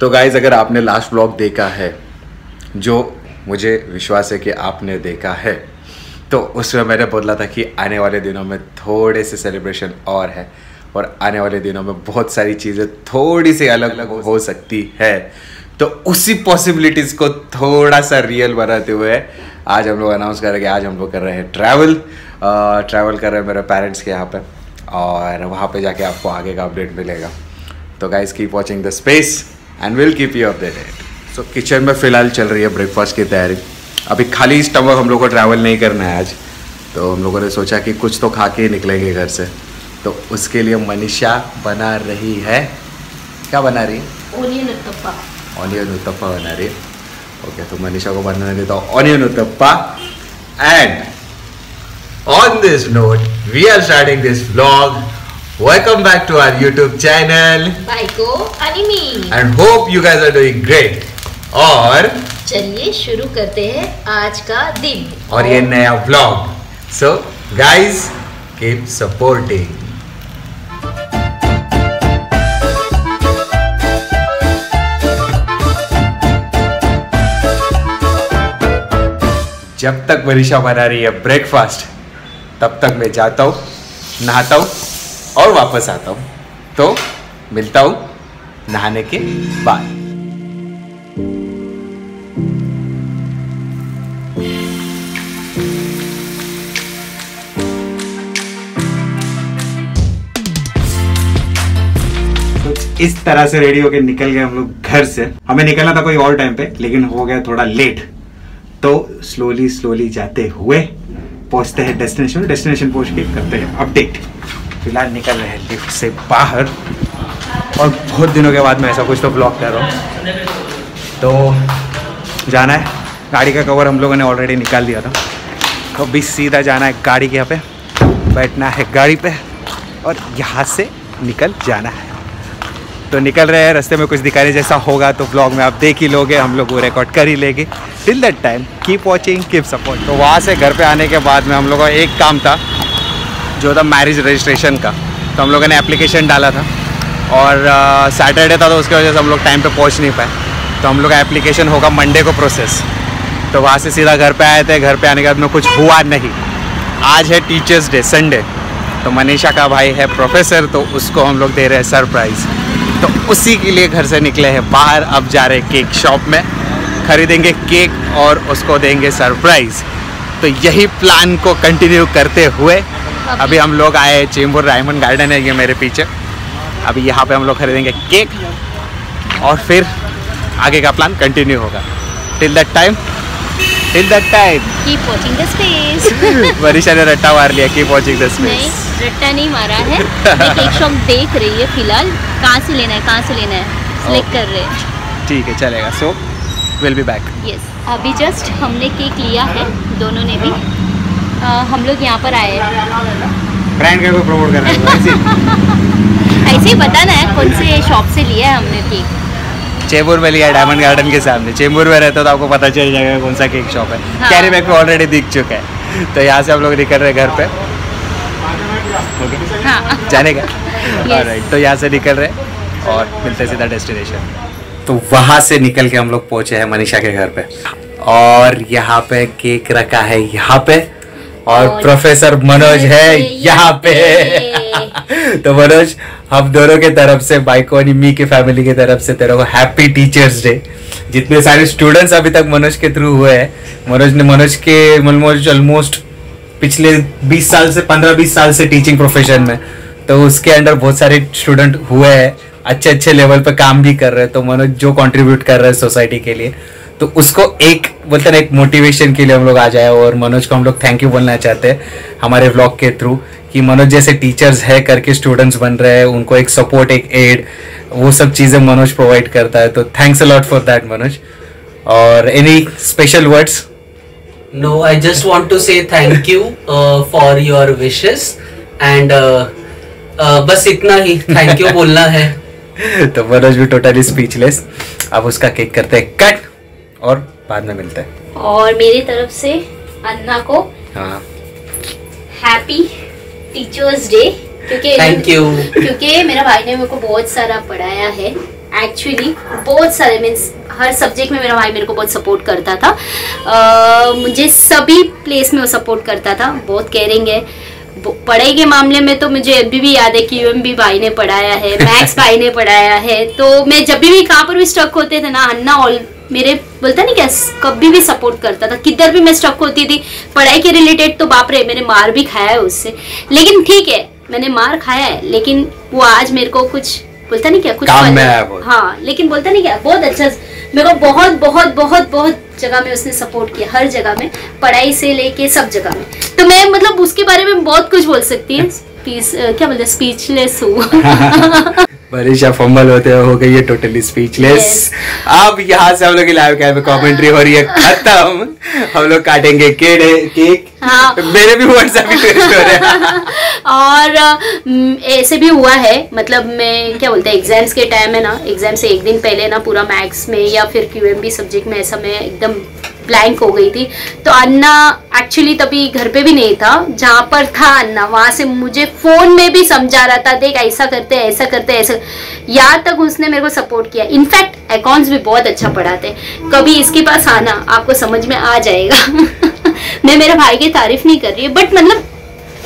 तो गाइज अगर आपने लास्ट व्लॉग देखा है, जो मुझे विश्वास है कि आपने देखा है, तो उसमें मैंने बोला था कि आने वाले दिनों में थोड़े से सेलिब्रेशन और है और आने वाले दिनों में बहुत सारी चीज़ें थोड़ी सी अलग अलग हो सकती है। तो उसी पॉसिबिलिटीज़ को थोड़ा सा रियल बनाते हुए आज हम लोग अनाउंस कर रहे हैं कि आज हम लोग कर रहे हैं ट्रैवल कर रहे हैं मेरे पेरेंट्स के यहाँ पे, और वहाँ पे जाके आपको आगे का अपडेट मिलेगा। तो guys keep watching the space and will keep you updated. So kitchen में फ़िलहाल चल रही है ब्रेकफास्ट की तैयारी। अभी खाली स्टमक हम लोग को ट्रैवल नहीं करना है आज, तो हम लोगों ने सोचा कि कुछ तो खा के ही निकलेंगे घर से। तो उसके लिए मनीषा बना रही है, क्या बना रही है? ओनियन उत्तप्पा। ऑनियन उत्तप्पा बना रही है। ओके, तो मनीषा को बनाने देता हूँ onion uttappa. And on this note we are starting this vlog. Welcome back to our YouTube channel Baiko Animi, and hope you guys are doing great. और चलिए शुरू करते हैं आज का दिन और ये नया vlog. So guys keep supporting. जब तक मनीषा बना रही है ब्रेकफास्ट, तब तक मैं जाता हूँ, नहाता हूँ और वापस आता हूँ। तो मिलता हूँ नहाने के बाद। इस तरह से रेडी होके निकल गए हम लोग घर से। हमें निकलना था कोई और टाइम पे, लेकिन हो गया थोड़ा लेट। तो स्लोली जाते हुए पहुंचते हैं डेस्टिनेशन पहुंच के करते हैं अपडेट। फिलहाल निकल रहे हैं लिफ्ट से बाहर, और बहुत दिनों के बाद मैं ऐसा कुछ तो ब्लॉग कर रहा हूँ। तो जाना है, गाड़ी का कवर हम लोगों ने ऑलरेडी निकाल दिया था। तो अभी सीधा जाना है गाड़ी के यहाँ पे, बैठना है गाड़ी पे और यहाँ से निकल जाना है। तो निकल रहे हैं, रास्ते में कुछ दिखाने जैसा होगा तो व्लॉग में आप देख ही लोगे, हम लोग वो रिकॉर्ड कर ही लेंगे। Till that time keep watching, keep support. तो वहाँ से घर पे आने के बाद में हम लोगों का एक काम था, जो था मैरिज रजिस्ट्रेशन का। तो हम लोगों ने एप्लीकेशन डाला था और सैटरडे था, तो उसकी वजह से हम लोग टाइम पे पहुँच नहीं पाए। तो हम लोग का एप्लीकेशन होगा मंडे को प्रोसेस। तो वहाँ से सीधा घर पे आए थे। घर पे आने के बाद में कुछ हुआ नहीं। आज है टीचर्स डे, संडे। तो मनीषा का भाई है प्रोफेसर, तो उसको हम लोग दे रहे हैं सरप्राइज़। तो उसी के लिए घर से निकले हैं बाहर। अब जा रहे हैं केक शॉप में, खरीदेंगे केक और उसको देंगे सरप्राइज़। तो यही प्लान को कंटिन्यू करते हुए अभी हम लोग आए चेंबूर डायमंड गार्डन है ये मेरे पीछे। अभी यहाँ पे हम लोग खरीदेंगे केक और फिर आगे का प्लान कंटिन्यू होगा। Till that time keep watching the space. Manisha ने रट्टा मार लिया, कीप वॉचिंग द स्पेस। नहीं, रट्टा नहीं मारा है। मैं केक शॉप देख रही है फिलहाल, कहाँ से लेना है सिलेक्ट कर रहे हैं। ठीक है, चलेगा। So will be back. Yes, अभी जस्ट हमने केक लिया है, दोनों ने भी। हम लोग यहाँ पर आए हैं। ब्रांड को प्रमोट कर रहे हैं। ऐसे ही बताना है कौन से शॉप से लिया है हमने केक। चेंबूर में लिया है, डायमंड गार्डन के सामने। चेंबूर में रहता तो आपको पता चल जाएगा कौन सा केक शॉप है। हाँ। कैरी बैग पे ऑलरेडी दिख चुका है। तो यहाँ से हम लोग निकल रहे हैं घर पे। ओके, हाँ। जाने का। ऑलराइट, तो यहाँ से निकल रहे और मिलते सीधा डेस्टिनेशन। तो वहाँ से निकल के हम लोग पहुँचे हैं मनीषा के घर पे, और यहाँ पे केक रखा है यहाँ पे, और प्रोफेसर मनोज है यहाँ पे। तो मनोज, हम दोनों के तरफ से, बाइको और मी की फैमिली की तरफ से तेरे को हैप्पी टीचर्स डे। जितने सारे स्टूडेंट्स अभी तक मनोज के थ्रू हुए हैं, मनोज के ऑलमोस्ट पिछले 20 साल से 15-20 साल से टीचिंग प्रोफेशन में, तो उसके अंडर बहुत सारे स्टूडेंट हुए हैं, अच्छे लेवल पे काम भी कर रहे हैं। तो मनोज जो कंट्रीब्यूट कर रहे हैं सोसाइटी के लिए, तो उसको एक बोलते ना, एक मोटिवेशन के लिए हम लोग आ जाए। और मनोज को हम लोग थैंक यू बोलना चाहते हैं हमारे व्लॉग के थ्रू, कि मनोज जैसे टीचर्स है करके स्टूडेंट्स बन रहे हैं, उनको एक सपोर्ट, एक एड, वो सब चीज़ें मनोज प्रोवाइड करता है। तो thanks a lot for that Manoj. और any special words? No, I just want to say thank you for your wishes and बस इतना ही थैंक यू बोलना है। तो मनोज भी टोटली स्पीचलेस। अब उसका केक करते हैं कट और बाद में मिलते हैं। और मेरी तरफ से अन्ना को हाँ, happy teachers day, thank you. क्योंकि मेरा भाई ने मेरे को बहुत सारा पढ़ाया है एक्चुअली बहुत सारे मीन्स हर सब्जेक्ट में मेरा भाई मेरे को बहुत सपोर्ट करता था। मुझे सभी प्लेस में वो सपोर्ट करता था, बहुत केयरिंग है। पढ़ाई के मामले में तो मुझे अभी भी याद है कि यूएमबी भाई ने पढ़ाया है, मैथ्स भाई ने पढ़ाया है। तो मैं जब भी कहाँ पर भी स्टक होते थे ना, अन्ना ऑल मेरे बोलता नहीं क्या, कभी भी सपोर्ट करता था। किधर भी मैं स्टक होती थी पढ़ाई के रिलेटेड तो बाप रे, मैंने मार भी खाया है उससे। लेकिन ठीक है, मैंने मार खाया है, लेकिन वो आज मेरे को कुछ बोलता नहीं क्या, कुछ काम में आया वो। हाँ, लेकिन बोलता नहीं क्या, बहुत अच्छा मेरे को बहुत बहुत बहुत बहुत जगह में उसने सपोर्ट किया, हर जगह में, पढ़ाई से लेके सब जगह में। तो मैं मतलब उसके बारे में बहुत कुछ बोल सकती हूँ, क्या बोलते हैं, स्पीचलेस हूँ। मनीषा फंबल होते हो गई है टोटली स्पीचलेस। अब यहाँ से हम लोग की लाइव कैम कमेंट्री हो रही है खत्म। हम लोग काटेंगे केक। हाँ। मेरे भी व्हाट्सएप पे टेस्ट हो रहे हैं। और ऐसे भी हुआ है, मतलब मैं क्या बोलते हैं, एग्जाम्स के टाइम में ना, एग्जाम से एक दिन पहले ना पूरा मैथ्स में या फिर क्यूएमबी सब्जेक्ट में ऐसा मैं एकदम ब्लैंक हो गई थी। तो अन्ना एक्चुअली तभी घर पे भी नहीं था, जहाँ पर था अन्ना वहां से मुझे फोन में भी समझा रहा था, देख ऐसा करते ऐसा करते ऐसा, यहाँ तक उसने मेरे को सपोर्ट किया। इनफैक्ट अकाउंट्स भी बहुत अच्छा पढ़ाते, कभी इसके पास आना आपको समझ में आ जाएगा। मैं मेरे भाई की तारीफ नहीं कर रही हूँ, बट मतलब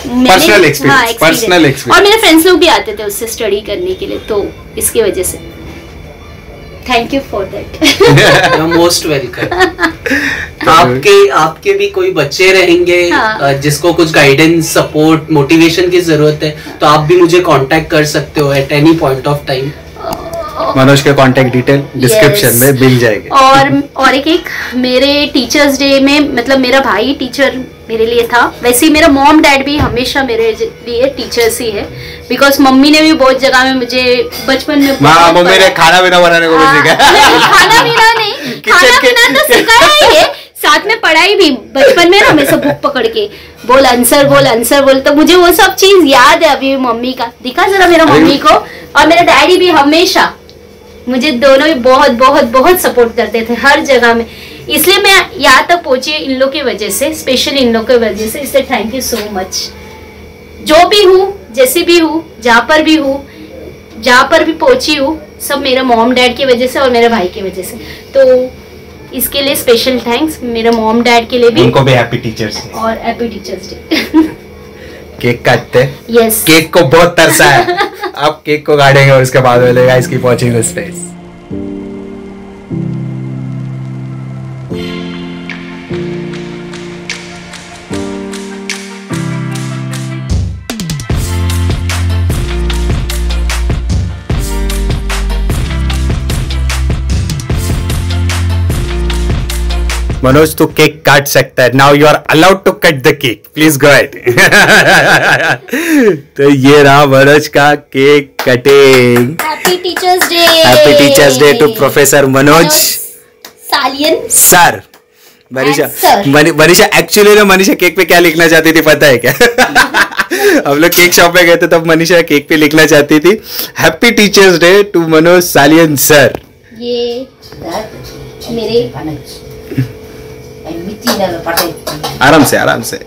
पर्सनल एक्सपीरियंस। और मेरे फ्रेंड्स लोग भी आते थे उससे स्टडी करने के लिए, तो इसकी वजह से thank you for that. Most welcome. आपके भी कोई बच्चे रहेंगे जिसको कुछ गाइडेंस, सपोर्ट, मोटिवेशन की जरूरत है, तो आप भी मुझे कांटेक्ट कर सकते हो at any point of time. Manoj के कांटेक्ट डिटेल डिस्क्रिप्शन में मिल जाएगी। और एक मेरे टीचर्स डे में, मतलब मेरा भाई टीचर मेरे लिए था, वैसे ही मेरा मॉम डैड भी हमेशा मेरे लिए टीचर्स ही है। बिकॉज मम्मी ने भी बहुत जगह में मुझे बचपन में मम्मी ने खाना पीना बनाने को भी सिखाया। खाना पीना नहीं, खाना पीना तो सिखाया ही है, साथ में पढ़ाई भी। बचपन में ना हमेशा बुक पकड़ के बोल आंसर बोल, तो मुझे वो सब चीज याद है अभी। मम्मी का दिखा जरा मेरा मम्मी को, और मेरा डैडी भी हमेशा मुझे दोनों ही बहुत बहुत बहुत सपोर्ट करते थे हर जगह में। इसलिए मैं यहाँ तक पहुंची इन लोग की वजह से, स्पेशली इन लोग की वजह से। इसलिए थैंक यू सो मच। जो भी हूँ, जैसे भी हूँ, जहाँ पर भी हूँ, जहाँ पर भी पहुंची हूँ, सब मेरा मॉम डैड की वजह से और मेरे भाई की वजह से। तो इसके लिए स्पेशल थैंक्स मेरे मॉम डैड के लिए भी। उनको भी हैप्पी टीचर्स डे। और हैप्पी टीचर्स डे। केक काटते। यस। केक को बहुत तरसा है। अब केक को काटेंगे और उसके बाद मिलेगा इसकी वॉचिंग दिस स्पेस। मनोज तू केक काट सकता है। Now you are allowed to cut the cake, please go ahead. तो ये रहा मनोज का cake cutting. Happy teachers day. Happy teachers day to professor Manoj Salian sir. Manisha actually ना, मनीषा केक पे क्या लिखना चाहती थी पता है क्या? हम लोग केक शॉप में गए थे तब मनीषा केक पे लिखना चाहती थी happy teachers day to Manoj Salian sir. ये मेरे आराम से आराम से।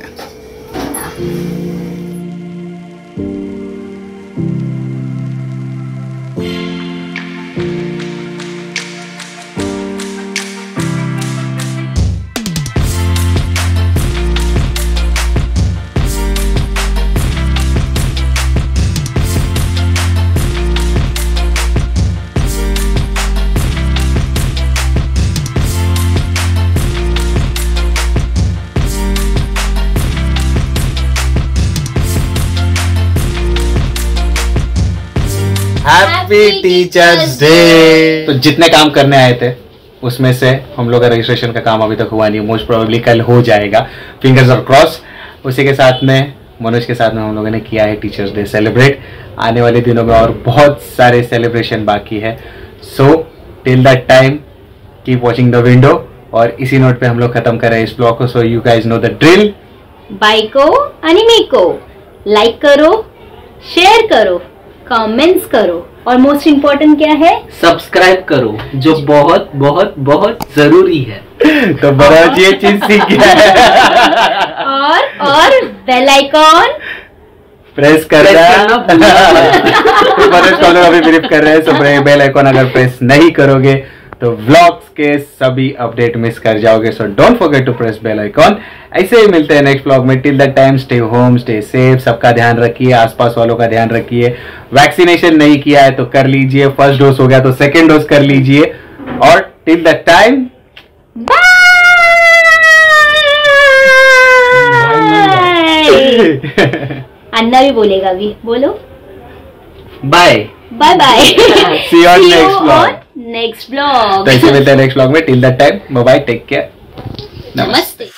Happy teachers day. तो जितने काम करने आए थे उसमें से हम लोग का रजिस्ट्रेशन का काम अभी तक हुआ नहीं, मोस्ट प्रोबेबली कल हो जाएगा, फिंगर्स आर क्रॉस। उसी के साथ में मनोज के साथ में हम लोगों ने किया है टीचर्स डे सेलिब्रेट। आने वाले दिनों में और बहुत सारे सेलिब्रेशन बाकी है। So till that time keep watching the window. और इसी नोट पे हम लोग खत्म कर रहे हैं इस ब्लॉग को। So you guys know the drill. बाइको अनिमे को लाइक करो, शेयर करो, कमेंट्स करो, और मोस्ट इम्पोर्टेंट क्या है, सब्सक्राइब करो, जो बहुत बहुत बहुत जरूरी है। तो मनोज ये चीज सीख गया है। और बेल आइकॉन प्रेस करना अभी ब्रीफ कर रहे हैं। सो बेल आइकॉन अगर प्रेस नहीं करोगे तो व्लॉग्स के सभी अपडेट मिस कर जाओगे। So don't forget to press bell icon. ऐसे ही मिलते हैं नेक्स्ट व्लॉग में। Till the time stay home, stay safe, सबका ध्यान रखिए, आसपास वालों का ध्यान रखिए। वैक्सीनेशन नहीं किया है तो कर लीजिए, फर्स्ट डोज हो गया तो सेकेंड डोज कर लीजिए। और टिल द टाइम अन्ना भी बोलेगा अभी, बोलो bye bye bye. See you on next vlog. Next blog. तो ऐसे मिलते हैं नेक्स्ट व्लॉग में। Till that time bye bye, take care, नमस्ते।